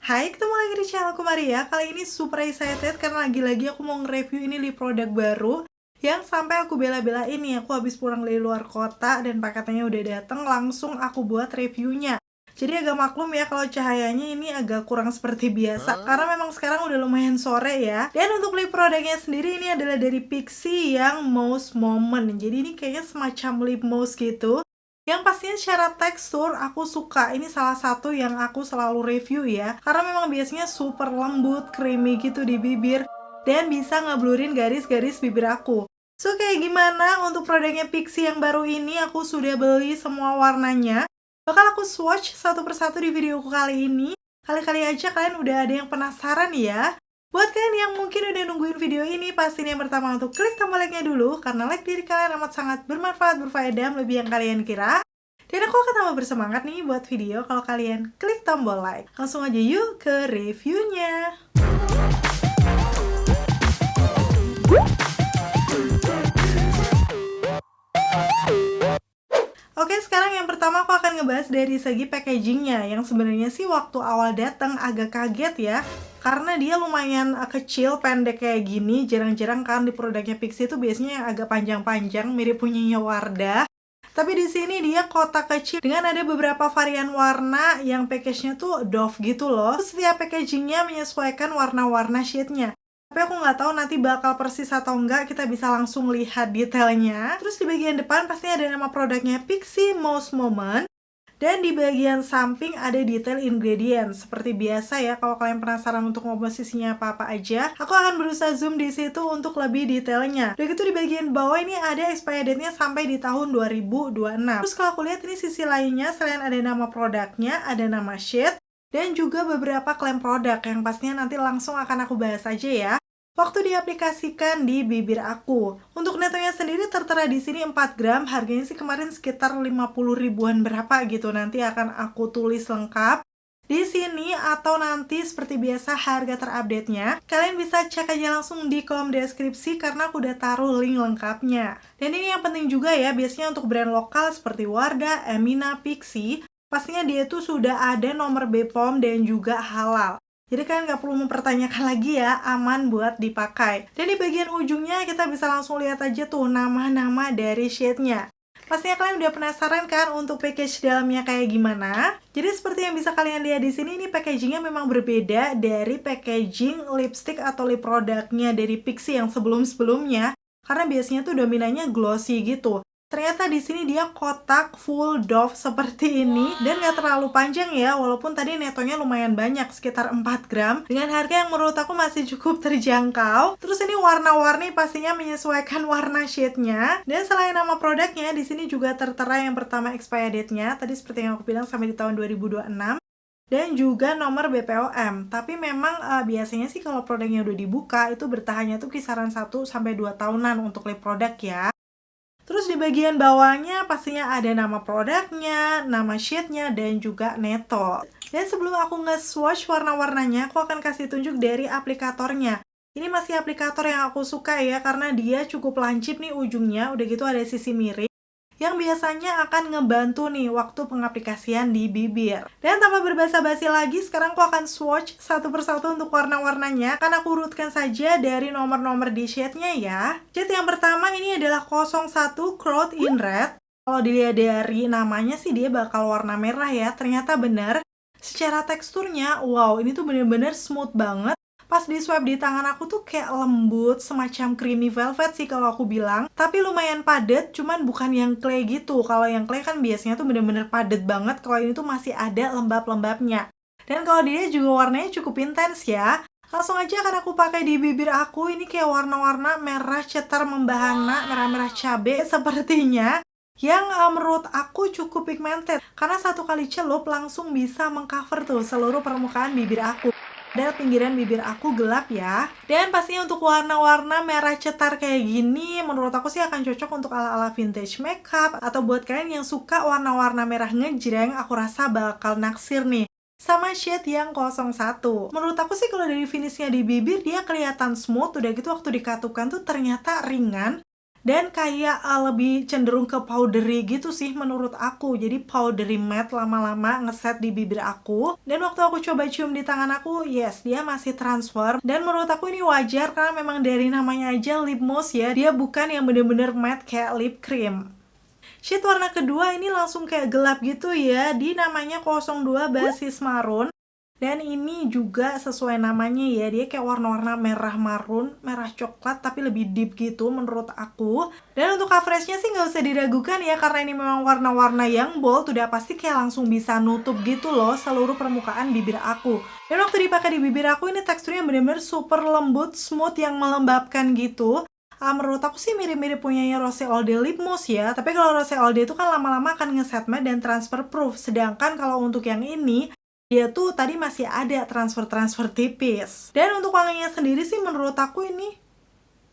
Hai, ketemu lagi di channel aku Maria. Kali ini super excited karena lagi-lagi aku mau nge-review ini lip produk baru yang sampai aku bela-belain nih. Aku habis pulang dari luar kota dan paketnya udah dateng, langsung aku buat reviewnya. Jadi agak maklum ya kalau cahayanya ini agak kurang seperti biasa karena memang sekarang udah lumayan sore ya. Dan untuk lip produknya sendiri ini adalah dari Pixi yang Mousse Moment. Jadi ini kayaknya semacam lip mousse gitu. Yang pastinya secara tekstur aku suka. Ini salah satu yang aku selalu review ya. Karena memang biasanya super lembut, creamy gitu di bibir. Dan bisa ngeblurin garis-garis bibir aku. So kayak gimana untuk produknya Pixi yang baru ini? Aku sudah beli semua warnanya. Bakal aku swatch satu persatu di videoku kali ini. Kali-kali aja kalian udah ada yang penasaran ya. Buat kalian yang mungkin udah nungguin video ini, pastiin yang pertama untuk klik tombol like-nya dulu, karena like diri kalian amat sangat bermanfaat, berfaedah, lebih yang kalian kira. Dan aku akan tambah bersemangat nih buat video kalau kalian klik tombol like. Langsung aja yuk ke reviewnya. Oke, sekarang yang pertama aku akan ngebahas dari segi packagingnya. Yang sebenarnya sih waktu awal datang agak kaget ya. Karena dia lumayan kecil, pendek kayak gini. Jarang-jarang kan di produknya Pixi itu biasanya yang agak panjang-panjang, mirip punyanya Wardah. Tapi di sini dia kotak kecil dengan ada beberapa varian warna yang package-nya tuh doff gitu loh. Setiap packagingnya menyesuaikan warna-warna shade-nya. Tapi aku nggak tahu nanti bakal persis atau enggak, kita bisa langsung lihat detailnya. Terus di bagian depan pasti ada nama produknya Pixi Mousse Moment. Dan di bagian samping ada detail ingredient. Seperti biasa ya, kalau kalian penasaran untuk komposisinya apa-apa aja, aku akan berusaha zoom di situ untuk lebih detailnya. Udah gitu di bagian bawah ini ada expiry date-nya sampai di tahun 2026. Terus kalau aku lihat ini sisi lainnya, selain ada nama produknya, ada nama shade, dan juga beberapa klaim produk yang pastinya nanti langsung akan aku bahas aja ya waktu diaplikasikan di bibir aku. Untuk netonya sendiri tertera di sini 4 gram, harganya sih kemarin sekitar 50 ribuan berapa gitu. Nanti akan aku tulis lengkap di sini, atau nanti seperti biasa harga terupdate-nya kalian bisa cek aja langsung di kolom deskripsi karena aku udah taruh link lengkapnya. Dan ini yang penting juga ya, biasanya untuk brand lokal seperti Wardah, Emina, Pixi, pastinya dia tuh sudah ada nomor BPOM dan juga halal. Jadi kalian nggak perlu mempertanyakan lagi ya, aman buat dipakai. Dan di bagian ujungnya kita bisa langsung lihat aja tuh nama-nama dari shade-nya. Pastinya kalian udah penasaran kan untuk package dalamnya kayak gimana? Jadi seperti yang bisa kalian lihat di sini, ini packagingnya memang berbeda dari packaging lipstick atau lip produknya dari Pixi yang sebelum-sebelumnya. Karena biasanya tuh dominannya glossy gitu. Ternyata di sini dia kotak full doff seperti ini dan gak terlalu panjang ya, walaupun tadi netonya lumayan banyak, sekitar 4 gram dengan harga yang menurut aku masih cukup terjangkau. Terus ini warna-warni pastinya menyesuaikan warna shade-nya. Dan selain nama produknya, di sini juga tertera yang pertama expiry date-nya, tadi seperti yang aku bilang sampai di tahun 2026. Dan juga nomor BPOM. Tapi memang biasanya sih kalau produknya udah dibuka itu bertahannya tuh kisaran 1-2 tahunan untuk lip produk ya. Terus di bagian bawahnya pastinya ada nama produknya, nama shade-nya, dan juga neto. Dan sebelum aku nge-swatch warna-warnanya, aku akan kasih tunjuk dari aplikatornya. Ini masih aplikator yang aku suka ya, karena dia cukup lancip nih ujungnya, udah gitu ada sisi miring yang biasanya akan ngebantu nih waktu pengaplikasian di bibir. Dan tanpa berbasa-basi lagi, sekarang aku akan swatch satu persatu untuk warna-warnanya. Kan aku urutkan saja dari nomor-nomor di shade-nya ya. Shade yang pertama ini adalah 01 Crowd in Red. Kalau dilihat dari namanya sih dia bakal warna merah ya. Ternyata benar. Secara teksturnya, wow, ini tuh bener-bener smooth banget. Pas di swipe di tangan aku tuh kayak lembut, semacam creamy velvet sih kalau aku bilang. Tapi lumayan padat, cuman bukan yang clay gitu. Kalau yang clay kan biasanya tuh bener-bener padat banget. Kalau ini tuh masih ada lembab-lembabnya. Dan kalau dia juga warnanya cukup intens ya. Langsung aja akan aku pakai di bibir aku. Ini kayak warna-warna merah cetar membahana, merah-merah cabe sepertinya. Yang menurut aku cukup pigmented. Karena satu kali celup langsung bisa mengcover tuh seluruh permukaan bibir aku. Dan pinggiran bibir aku gelap ya. Dan pastinya untuk warna-warna merah cetar kayak gini, menurut aku sih akan cocok untuk ala-ala vintage makeup. Atau buat kalian yang suka warna-warna merah ngejreng, aku rasa bakal naksir nih sama shade yang 01. Menurut aku sih kalau dari finishnya di bibir, dia kelihatan smooth. Udah gitu waktu dikatukan tuh ternyata ringan. dan kayak lebih cenderung ke powdery gitu sih menurut aku. Jadi powdery matte lama-lama ngeset di bibir aku. Dan waktu aku coba cium di tangan aku, yes, dia masih transfer. Dan menurut aku ini wajar karena memang dari namanya aja lip mousse ya, dia bukan yang bener-bener matte kayak lip cream. Shade warna kedua ini langsung kayak gelap gitu ya, di namanya 02 basis marun. Dan ini juga sesuai namanya ya, dia kayak warna-warna merah marun, merah coklat tapi lebih deep gitu menurut aku. Dan untuk coveragenya sih nggak usah diragukan ya, karena ini memang warna-warna yang bold, udah pasti kayak langsung bisa nutup gitu loh seluruh permukaan bibir aku. Dan waktu dipakai di bibir aku ini teksturnya bener-bener super lembut, smooth yang melembabkan gitu. Menurut aku sih mirip-mirip punyanya Rose All Day Lip Mousse ya. Tapi kalau Rose All Day itu kan lama-lama akan ngeset matte dan transfer proof. Sedangkan kalau untuk yang ini, dia tuh tadi masih ada transfer-transfer tipis. Dan untuk wanginya sendiri sih menurut aku ini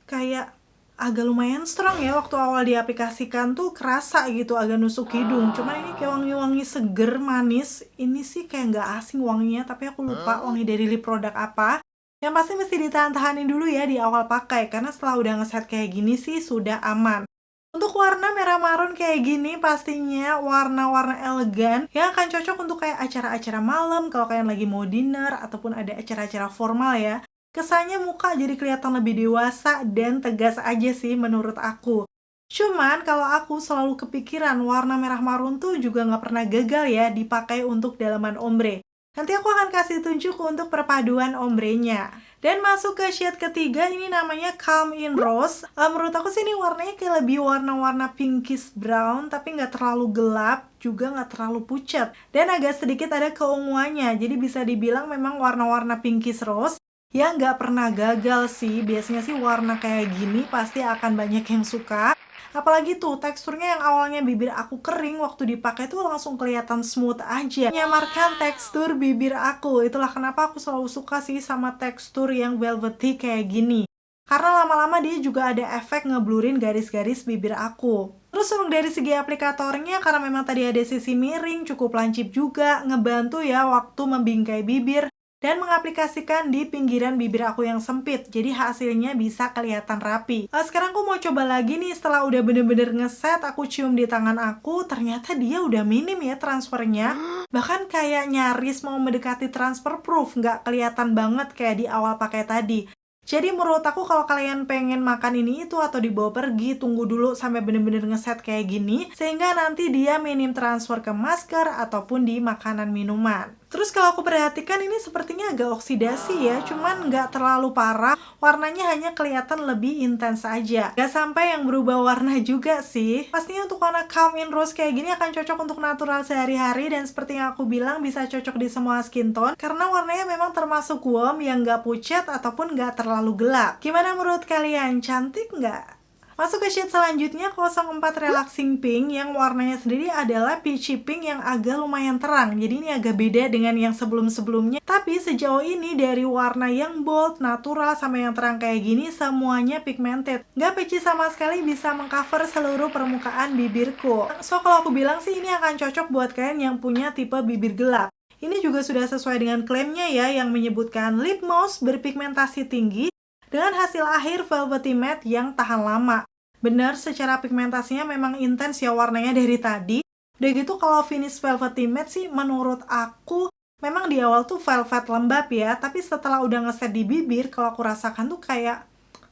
kayak agak lumayan strong ya. Waktu awal diaplikasikan tuh kerasa gitu, agak nusuk hidung. Cuman ini kayak wangi-wangi seger, manis. Ini sih kayak nggak asing wanginya, tapi aku lupa wangi dari lip produk apa. Yang pasti mesti ditahan-tahanin dulu ya di awal pakai, karena setelah udah ngeset kayak gini sih sudah aman. Untuk warna merah marun kayak gini pastinya warna-warna elegan yang akan cocok untuk kayak acara-acara malam kalau kalian lagi mau dinner ataupun ada acara-acara formal ya. Kesannya muka jadi kelihatan lebih dewasa dan tegas aja sih menurut aku. Cuman kalau aku selalu kepikiran warna merah marun tuh juga nggak pernah gagal ya dipakai untuk dalaman ombre. Nanti aku akan kasih tunjuk untuk perpaduan ombrenya. Dan masuk ke shade ketiga, ini namanya Calm in Rose. Menurut aku sih ini warnanya kayak lebih warna-warna pinkish brown, tapi nggak terlalu gelap, juga nggak terlalu pucat. Dan agak sedikit ada keunguannya, jadi bisa dibilang memang warna-warna pinkish rose yang nggak pernah gagal sih. Biasanya sih warna kayak gini pasti akan banyak yang suka. Apalagi tuh teksturnya yang awalnya bibir aku kering, waktu dipakai tuh langsung kelihatan smooth aja, menyamarkan tekstur bibir aku. Itulah kenapa aku selalu suka sih sama tekstur yang velvety kayak gini, karena lama-lama dia juga ada efek ngeblurin garis-garis bibir aku. Terus untuk dari segi aplikatornya, karena memang tadi ada sisi miring, cukup lancip juga, ngebantu ya waktu membingkai bibir dan mengaplikasikan di pinggiran bibir aku yang sempit, jadi hasilnya bisa kelihatan rapi. Sekarang aku mau coba lagi nih, setelah udah bener-bener ngeset, aku cium di tangan aku, ternyata dia udah minim ya transfernya, bahkan kayak nyaris mau mendekati transfer proof, nggak kelihatan banget kayak di awal pakai tadi. Jadi menurut aku kalau kalian pengen makan ini itu atau dibawa pergi, tunggu dulu sampai bener-bener ngeset kayak gini, sehingga nanti dia minim transfer ke masker ataupun di makanan minuman. Terus kalau aku perhatikan ini sepertinya agak oksidasi ya, cuman nggak terlalu parah, warnanya hanya kelihatan lebih intens aja. Nggak sampai yang berubah warna juga sih. Pastinya untuk warna Calm in Rose kayak gini akan cocok untuk natural sehari-hari, dan seperti yang aku bilang bisa cocok di semua skin tone, karena warnanya memang termasuk warm yang nggak pucat ataupun nggak terlalu gelap. Gimana menurut kalian? Cantik nggak? Masuk ke shade selanjutnya 04 Relaxing Pink, yang warnanya sendiri adalah peachy pink yang agak lumayan terang. Jadi ini agak beda dengan yang sebelum-sebelumnya. Tapi sejauh ini dari warna yang bold, natural, sama yang terang kayak gini semuanya pigmented. Nggak peachy sama sekali, bisa mengcover seluruh permukaan bibirku. So kalau aku bilang sih ini akan cocok buat kalian yang punya tipe bibir gelap. Ini juga sudah sesuai dengan klaimnya ya, yang menyebutkan lip mousse berpigmentasi tinggi dengan hasil akhir velvety matte yang tahan lama. Benar, secara pigmentasinya memang intens ya warnanya dari tadi. Udah gitu kalau finish velvety matte sih menurut aku memang di awal tuh velvet lembab ya, tapi setelah udah ngeset di bibir, kalau aku rasakan tuh kayak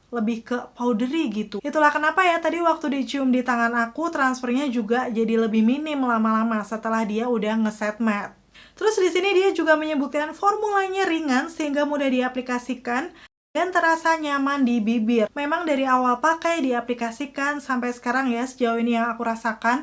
lebih ke powdery gitu. Itulah kenapa ya tadi waktu dicium di tangan aku, transfernya juga jadi lebih minim lama-lama setelah dia udah ngeset matte. Terus di sini dia juga menyebutkan formulanya ringan sehingga mudah diaplikasikan dan terasa nyaman di bibir. Memang dari awal pakai diaplikasikan sampai sekarang ya, sejauh ini yang aku rasakan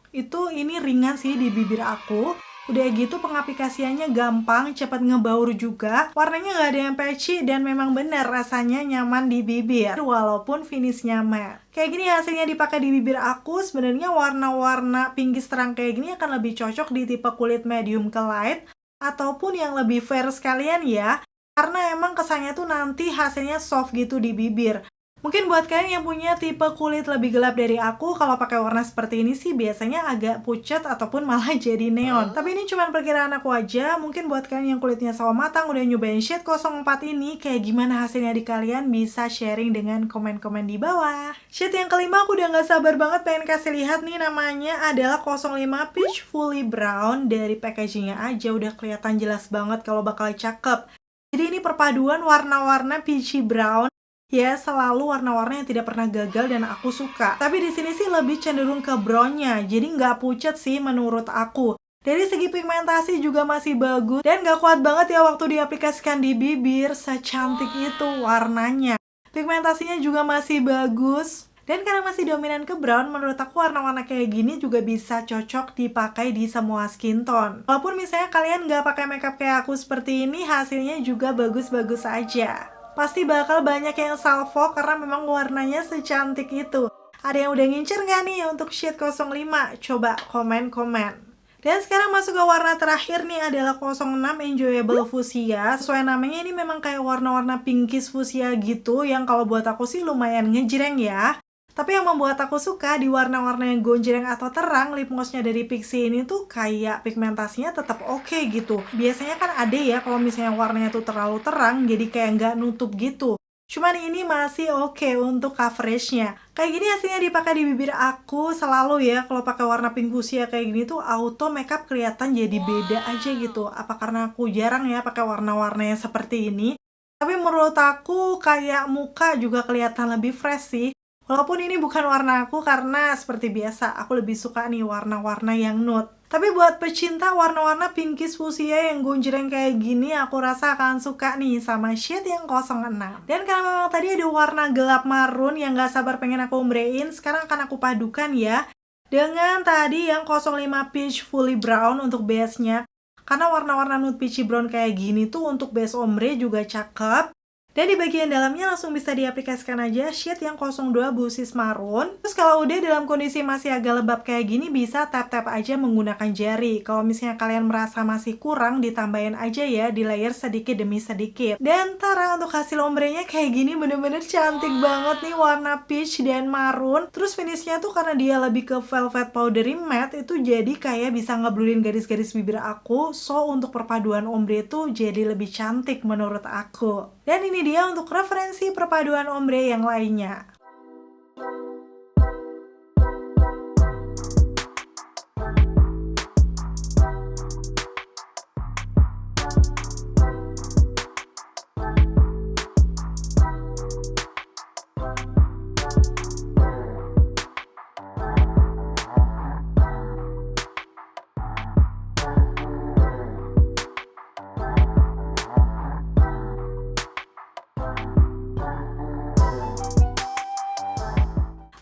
itu ini ringan sih di bibir aku. Udah gitu pengaplikasiannya gampang, cepat ngebaur juga, warnanya nggak ada yang patchy, dan memang bener rasanya nyaman di bibir walaupun finishnya matte. Kayak gini hasilnya dipakai di bibir aku. Sebenarnya warna-warna pinkish terang kayak gini akan lebih cocok di tipe kulit medium ke light ataupun yang lebih fair sekalian ya, karena emang kesannya tuh nanti hasilnya soft gitu di bibir. Mungkin buat kalian yang punya tipe kulit lebih gelap dari aku, kalau pakai warna seperti ini sih biasanya agak pucat ataupun malah jadi neon. Tapi ini cuma perkiraan aku aja, mungkin buat kalian yang kulitnya sawo matang udah nyobain shade 04 ini, kayak gimana hasilnya di kalian bisa sharing dengan komen-komen di bawah. Shade yang kelima aku udah gak sabar banget pengen kasih lihat nih, namanya adalah 05 Peach Fully Brown. Dari packagingnya aja udah kelihatan jelas banget kalau bakal cakep. Jadi ini perpaduan warna-warna peachy brown. Ya, selalu warna-warna yang tidak pernah gagal dan aku suka. Tapi di sini sih lebih cenderung ke brownnya, jadi nggak pucat sih menurut aku. Dari segi pigmentasi juga masih bagus, dan nggak kuat banget ya waktu diaplikasikan di bibir, secantik itu warnanya. Pigmentasinya juga masih bagus. Dan karena masih dominan ke brown, menurut aku warna-warna kayak gini juga bisa cocok dipakai di semua skin tone. Walaupun misalnya kalian nggak pakai makeup kayak aku seperti ini, hasilnya juga bagus-bagus aja. Pasti bakal banyak yang salvo karena memang warnanya secantik itu. Ada yang udah ngincer nggak nih untuk shade 05? Coba komen-komen. Dan sekarang masuk ke warna terakhir nih, adalah 06 Enjoyable Fuchsia. Sesuai namanya ini memang kayak warna-warna pinkish fuchsia gitu, yang kalau buat aku sih lumayan ngejreng ya. Tapi yang membuat aku suka di warna-warna yang gonjreng atau terang, lip glossnya dari Pixi ini tuh kayak pigmentasinya tetap oke gitu. Biasanya kan ada ya kalau misalnya warnanya tuh terlalu terang, jadi kayak nggak nutup gitu. Cuman ini masih oke untuk coveragenya. Kayak gini hasilnya dipakai di bibir aku selalu ya. Kalau pakai warna pink fuchsia kayak gini tuh auto makeup kelihatan jadi beda aja gitu. Apa karena aku jarang ya pakai warna-warna yang seperti ini? Tapi menurut aku kayak muka juga kelihatan lebih fresh sih. Walaupun ini bukan warna aku karena seperti biasa, aku lebih suka nih warna-warna yang nude. Tapi buat pecinta warna-warna pinkish fuchsia yang gonjreng kayak gini, aku rasa akan suka nih sama shade yang 06. Dan karena memang tadi ada warna gelap marun yang gak sabar pengen aku ombrein, sekarang akan aku padukan ya dengan tadi yang 05 Peach Fully Brown untuk base-nya. Karena warna-warna nude peachy brown kayak gini tuh untuk base ombre juga cakep. Dan di bagian dalamnya langsung bisa diaplikasikan aja shade yang 02 Busis Maroon. Terus kalau udah dalam kondisi masih agak lembab kayak gini, bisa tap-tap aja menggunakan jari. Kalau misalnya kalian merasa masih kurang, ditambahin aja ya di layer sedikit demi sedikit. Dan tara, untuk hasil ombrenya kayak gini bener-bener cantik banget nih, warna peach dan maroon. Terus finishnya tuh karena dia lebih ke velvet powdery matte, itu jadi kayak bisa ngeblurin garis-garis bibir aku. So untuk perpaduan ombre tuh jadi lebih cantik menurut aku. Dan ini dia untuk referensi perpaduan ombre yang lainnya.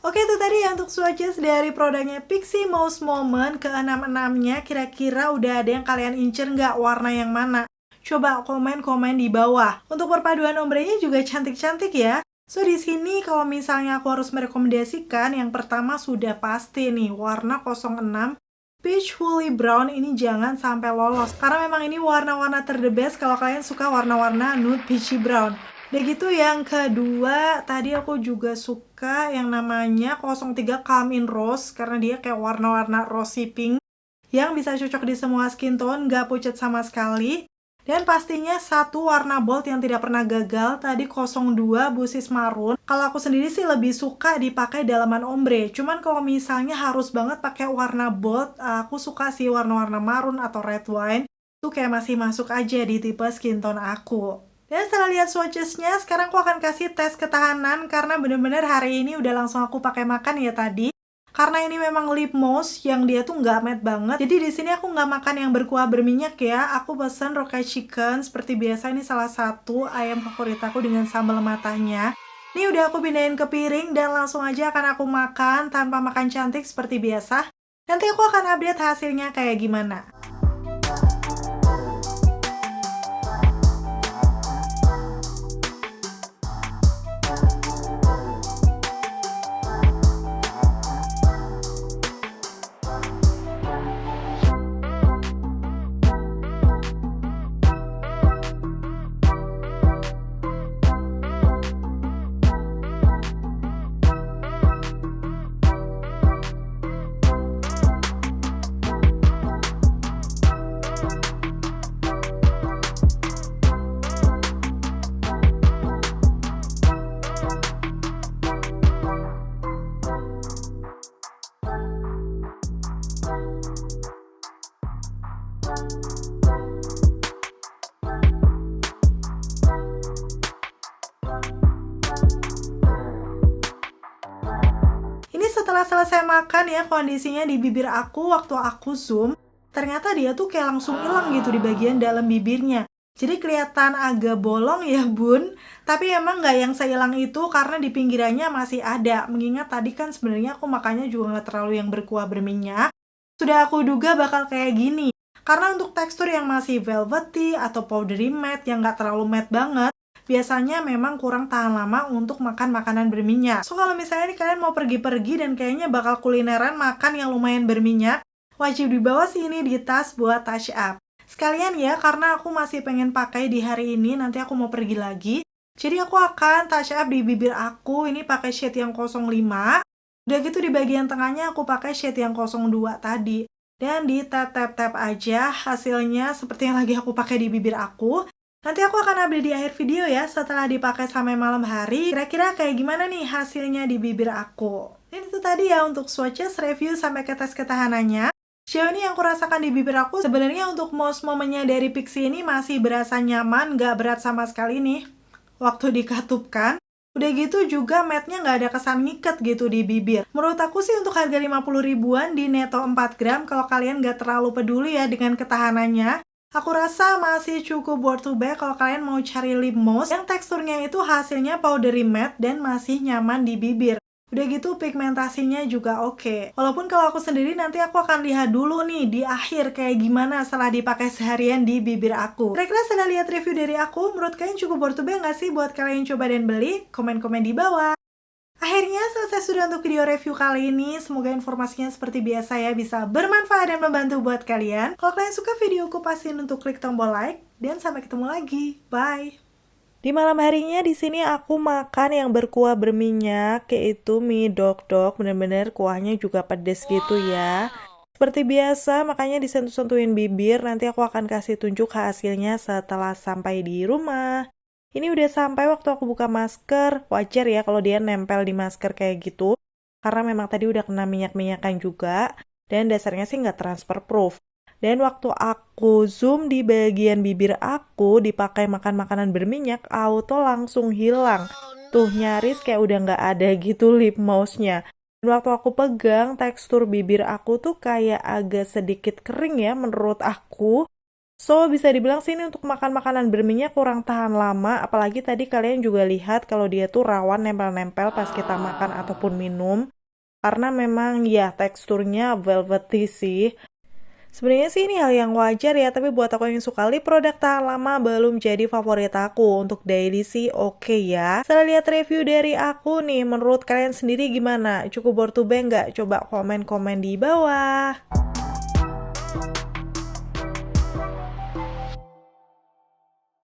Oke, itu tadi ya untuk swatches dari produknya Pixi Most Moment ke 66-nya. Kira-kira udah ada yang kalian incer nggak warna yang mana? Coba komen-komen di bawah. Untuk perpaduan ombrenya juga cantik-cantik ya. So di sini kalau misalnya aku harus merekomendasikan, yang pertama sudah pasti nih warna 06 Peach Fully Brown, ini jangan sampai lolos. Karena memang ini warna-warna the best kalau kalian suka warna-warna nude peachy brown. Dan gitu yang kedua, tadi aku juga suka yang namanya 03 Calm in Rose, karena dia kayak warna-warna rosy pink yang bisa cocok di semua skin tone, nggak pucat sama sekali. Dan pastinya satu warna bold yang tidak pernah gagal, tadi 02 Busis Maroon. Kalau aku sendiri sih lebih suka dipakai dalaman ombre. Cuman kalau misalnya harus banget pakai warna bold, aku suka sih warna-warna maroon atau red wine. Itu kayak masih masuk aja di tipe skin tone aku. Dan setelah lihat swatches-nya, sekarang aku akan kasih tes ketahanan karena bener-bener hari ini udah langsung aku pakai makan ya tadi. Karena ini memang lip mousse yang dia tuh nggak matte banget. Jadi di sini aku nggak makan yang berkuah berminyak ya. Aku pesen rokai chicken seperti biasa, ini salah satu ayam favorit aku dengan sambal matanya. Ini udah aku pindahin ke piring dan langsung aja akan aku makan tanpa makan cantik seperti biasa. Nanti aku akan update hasilnya kayak gimana. setelah selesai makan ya, kondisinya di bibir aku waktu aku zoom, ternyata dia tuh kayak langsung hilang gitu di bagian dalam bibirnya. Jadi kelihatan agak bolong ya bun, tapi emang nggak yang sehilang itu karena di pinggirannya masih ada. Mengingat tadi kan sebenarnya aku makannya juga nggak terlalu yang berkuah berminyak. Sudah aku duga bakal kayak gini. Karena untuk tekstur yang masih velvety atau powdery matte yang nggak terlalu matte banget, biasanya memang kurang tahan lama untuk makan makanan berminyak. So kalau misalnya nih kalian mau pergi-pergi dan kayaknya bakal kulineran makan yang lumayan berminyak, wajib dibawa sih ini di tas buat touch up. Sekalian ya, karena aku masih pengen pakai di hari ini, nanti aku mau pergi lagi. Jadi aku akan touch up di bibir aku, ini pakai shade yang 05. Udah gitu di bagian tengahnya aku pakai shade yang 02 tadi. Dan di tap-tap-tap aja, hasilnya seperti yang lagi aku pakai di bibir aku. Nanti aku akan update di akhir video ya, setelah dipakai sampai malam hari. Kira-kira kayak gimana nih hasilnya di bibir aku. Ini tuh tadi ya untuk swatches, review sampai ke tes ketahanannya. Sejauh ini yang aku rasakan di bibir aku, sebenarnya untuk most momennya dari Pixi ini masih berasa nyaman, nggak berat sama sekali nih waktu dikatupkan. Udah gitu juga matte-nya nggak ada kesan ngiket gitu di bibir. Menurut aku sih untuk harga 50 ribuan di Neto 4 gram, kalau kalian nggak terlalu peduli ya dengan ketahanannya, aku rasa masih cukup worth to buy kalau kalian mau cari lip gloss yang teksturnya itu hasilnya powdery matte dan masih nyaman di bibir. Udah gitu pigmentasinya juga oke. Walaupun kalau aku sendiri nanti aku akan lihat dulu nih di akhir kayak gimana setelah dipakai seharian di bibir aku. Kira-kira setelah lihat review dari aku, menurut kalian cukup worth to buy nggak sih buat kalian coba dan beli? Komen-komen di bawah. Akhirnya selesai sudah untuk video review kali ini. Semoga informasinya seperti biasa ya bisa bermanfaat dan membantu buat kalian. Kalau kalian suka videoku, pastiin untuk klik tombol like. Dan sampai ketemu lagi. Bye! Di malam harinya di sini aku makan yang berkuah berminyak, yaitu mie dok-dok, bener-bener kuahnya juga pedes gitu ya. Seperti biasa, makanya disentuh-sentuhin bibir, nanti aku akan kasih tunjuk hasilnya setelah sampai di rumah. Ini udah sampai waktu aku buka masker, wajar ya kalau dia nempel di masker kayak gitu, karena memang tadi udah kena minyak-minyakan juga, dan dasarnya sih nggak transfer proof. Dan waktu aku zoom di bagian bibir aku dipakai makan makanan berminyak, auto langsung hilang. Tuh nyaris kayak udah nggak ada gitu lip gloss-nya. Dan waktu aku pegang, tekstur bibir aku tuh kayak agak sedikit kering ya menurut aku. So bisa dibilang sih ini untuk makan makanan berminyak kurang tahan lama. Apalagi tadi kalian juga lihat kalau dia tuh rawan nempel-nempel pas kita makan ataupun minum. Karena memang ya teksturnya velvety sih. Sebenarnya sih ini hal yang wajar ya, tapi buat aku yang suka lip produk tahan lama belum jadi favorit aku. Untuk daily sih oke ya. Setelah lihat review dari aku nih, menurut kalian sendiri gimana? Cukup worth to buy nggak? Coba komen-komen di bawah.